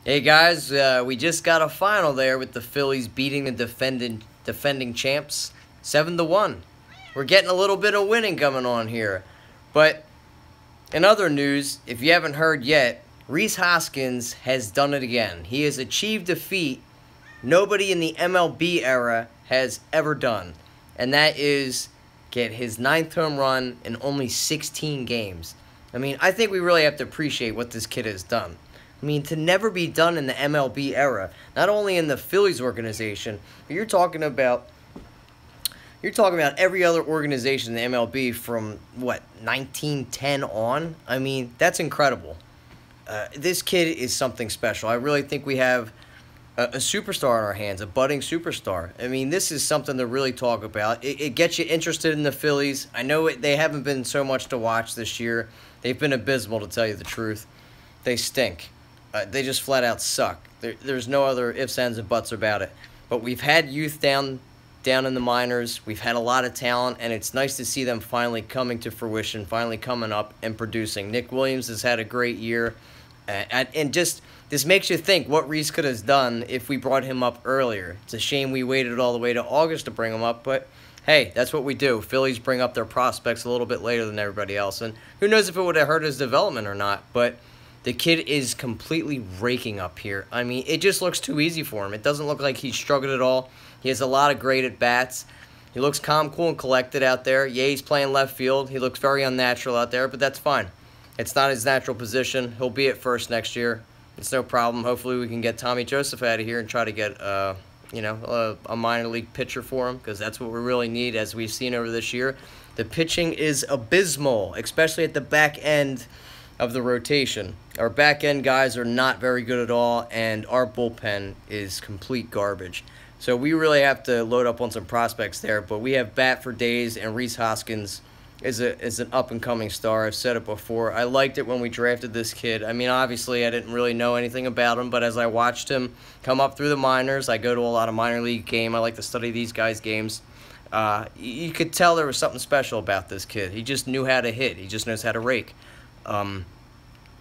Hey guys, we just got a final there with the Phillies beating the defending champs 7-1. We're getting a little bit of winning coming on here. But in other news, if you haven't heard yet, Rhys Hoskins has done it again. He has achieved a feat nobody in the MLB era has ever done. And that is get his 9th home run in only 16 games. I mean, I think we really have to appreciate what this kid has done. I mean, to never be done in the MLB era, not only in the Phillies organization, but you're talking about every other organization in the MLB from, what, 1910 on? I mean, that's incredible. This kid is something special. I really think we have a superstar in our hands, a budding superstar. I mean, this is something to really talk about. It gets you interested in the Phillies. I know they haven't been so much to watch this year. They've been abysmal, to tell you the truth. They stink. They just flat out suck. There's no other ifs, ands, and buts about it. But we've had youth down in the minors. We've had a lot of talent, and it's nice to see them finally coming to fruition, finally coming up and producing. Nick Williams has had a great year. And just this makes you think what Rhys could have done if we brought him up earlier. It's a shame we waited all the way to August to bring him up, but hey, that's what we do. Phillies bring up their prospects a little bit later than everybody else, and who knows if it would have hurt his development or not, but the kid is completely raking up here. I mean, it just looks too easy for him. It doesn't look like he's struggled at all. He has a lot of great at-bats. He looks calm, cool, and collected out there. Yeah, he's playing left field. He looks very unnatural out there, but that's fine. It's not his natural position. He'll be at first next year. It's no problem. Hopefully we can get Tommy Joseph out of here and try to get a minor league pitcher for him, because that's what we really need, as we've seen over this year. The pitching is abysmal, especially at the back end of the rotation. Our back end guys are not very good at all, and our bullpen is complete garbage. So we really have to load up on some prospects there, but we have bat for days, and Rhys Hoskins is an up-and-coming star. I've said it before. I liked it when we drafted this kid. I mean, obviously, I didn't really know anything about him, but as I watched him come up through the minors, I go to a lot of minor league games. I like to study these guys' games. You could tell there was something special about this kid. He just knew how to hit. He just knows how to rake.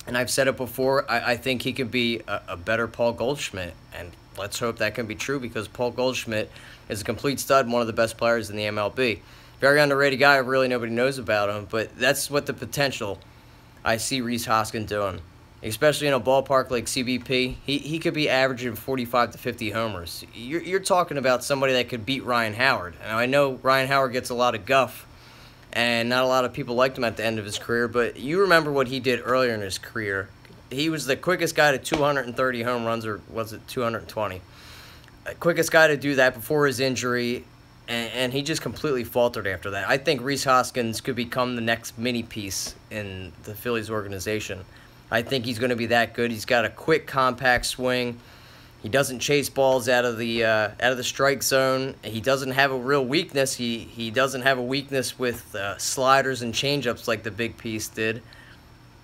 And I've said it before, I think he could be a better Paul Goldschmidt, and let's hope that can be true, because Paul Goldschmidt is a complete stud, one of the best players in the MLB. Very underrated guy, really nobody knows about him, but that's what the potential I see Rhys Hoskins doing, especially in a ballpark like CBP. He could be averaging 45 to 50 homers. You're talking about somebody that could beat Ryan Howard. Now, I know Ryan Howard gets a lot of guff, and not a lot of people liked him at the end of his career, but you remember what he did earlier in his career. He was the quickest guy to 230 home runs, or was it 220? Quickest guy to do that before his injury, and he just completely faltered after that. I think Rhys Hoskins could become the next mini-piece in the Phillies organization. I think he's going to be that good. He's got a quick, compact swing. He doesn't chase balls out of the strike zone. He doesn't have a real weakness. He doesn't have a weakness with sliders and changeups like the big piece did.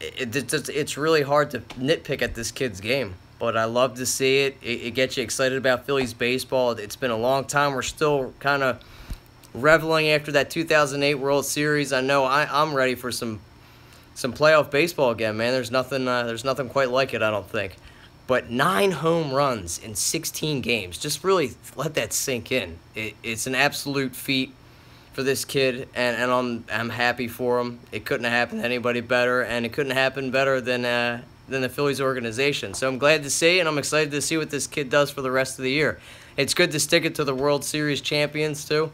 It's really hard to nitpick at this kid's game, but I love to see it. It gets you excited about Phillies baseball. It's been a long time. We're still kind of reveling after that 2008 World Series. I know I'm ready for some playoff baseball again, man. There's nothing quite like it, I don't think. But 9 home runs in 16 games. Just really let that sink in. It's an absolute feat for this kid, and I'm happy for him. It couldn't have happened to anybody better, and it couldn't happen better than the Phillies organization. So I'm glad to see it, and I'm excited to see what this kid does for the rest of the year. It's good to stick it to the World Series champions, too.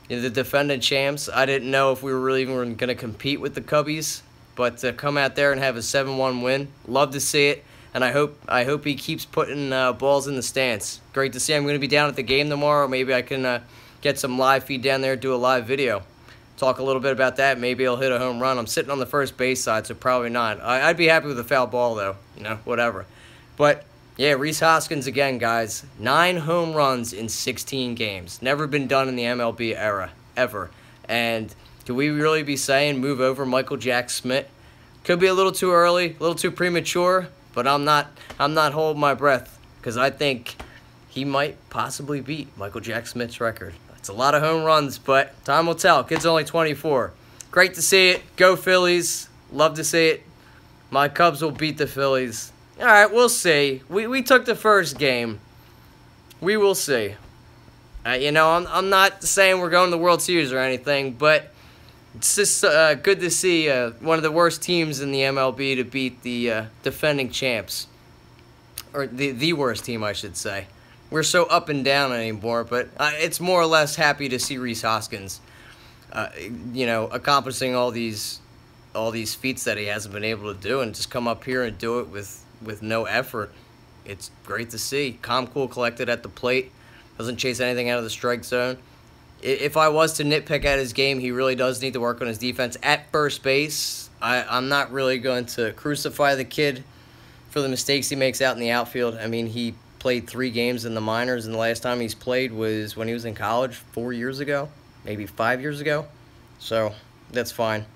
You know, the defending champs. I didn't know if we were really even going to compete with the Cubbies, but to come out there and have a 7-1 win, love to see it. And I hope he keeps putting balls in the stands. Great to see. I'm going to be down at the game tomorrow. Maybe I can get some live feed down there, do a live video. Talk a little bit about that. Maybe he'll hit a home run. I'm sitting on the first base side, so probably not. I'd be happy with a foul ball, though. You know, whatever. But, yeah, Rhys Hoskins again, guys. 9 home runs in 16 games. Never been done in the MLB era, ever. And could we really be saying move over Michael Jack Smith? Could be a little too early, a little too premature. But I'm not holding my breath, because I think he might possibly beat Michael Jack Smith's record. It's a lot of home runs, but time will tell. Kid's only 24. Great to see it. Go Phillies. Love to see it. My Cubs will beat the Phillies. All right, we'll see. We took the first game. We will see. You know, I'm not saying we're going to the World Series or anything, but it's just good to see one of the worst teams in the MLB to beat the defending champs. Or the worst team, I should say. We're so up and down anymore, but it's more or less happy to see Rhys Hoskins, you know, accomplishing all these feats that he hasn't been able to do, and just come up here and do it with no effort. It's great to see. Calm, cool, collected at the plate. Doesn't chase anything out of the strike zone. If I was to nitpick at his game, he really does need to work on his defense at first base. I'm not really going to crucify the kid for the mistakes he makes out in the outfield. I mean, he played 3 games in the minors, and the last time he's played was when he was in college 4 years ago, maybe 5 years ago. So that's fine.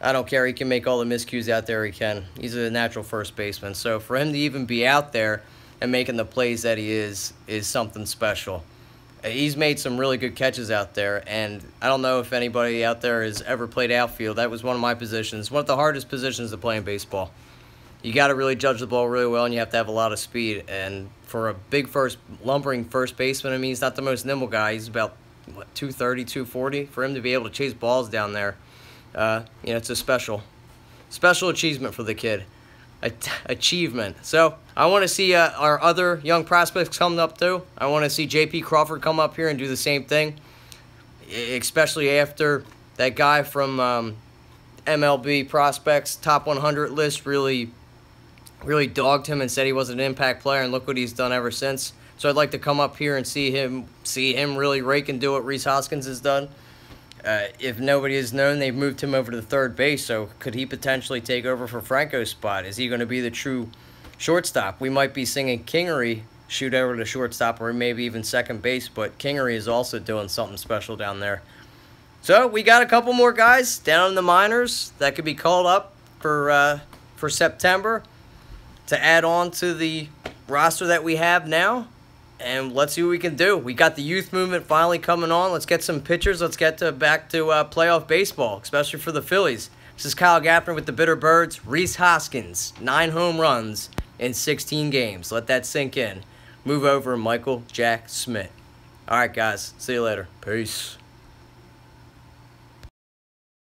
I don't care. He can make all the miscues out there he can. He's a natural first baseman. So for him to even be out there and making the plays that he is something special. He's made some really good catches out there, and I don't know if anybody out there has ever played outfield. That was one of my positions, one of the hardest positions to play in baseball. You got to really judge the ball really well, and you have to have a lot of speed. And for a big lumbering first baseman, I mean, he's not the most nimble guy. He's about, what, 230, 240. For him to be able to chase balls down there, you know, it's a special achievement for the kid. Achievement. So I want to see our other young prospects come up too. I want to see J.P. Crawford come up here and do the same thing, especially after that guy from MLB Prospects Top 100 list really dogged him and said he wasn't an impact player, and look what he's done ever since. So I'd like to come up here and see him really rake and do what Rhys Hoskins has done. If nobody has known, they've moved him over to third base, so could he potentially take over for Franco's spot? Is he going to be the true shortstop? We might be seeing Kingery shoot over to shortstop or maybe even second base, but Kingery is also doing something special down there. So we got a couple more guys down in the minors that could be called up for September to add on to the roster that we have now. And let's see what we can do. We got the youth movement finally coming on. Let's get some pitchers. Let's get back to playoff baseball, especially for the Phillies. This is Kyle Gaffner with the Bitter Birds. Rhys Hoskins, 9 home runs in 16 games. Let that sink in. Move over, Michael Jack Smith. All right, guys. See you later. Peace.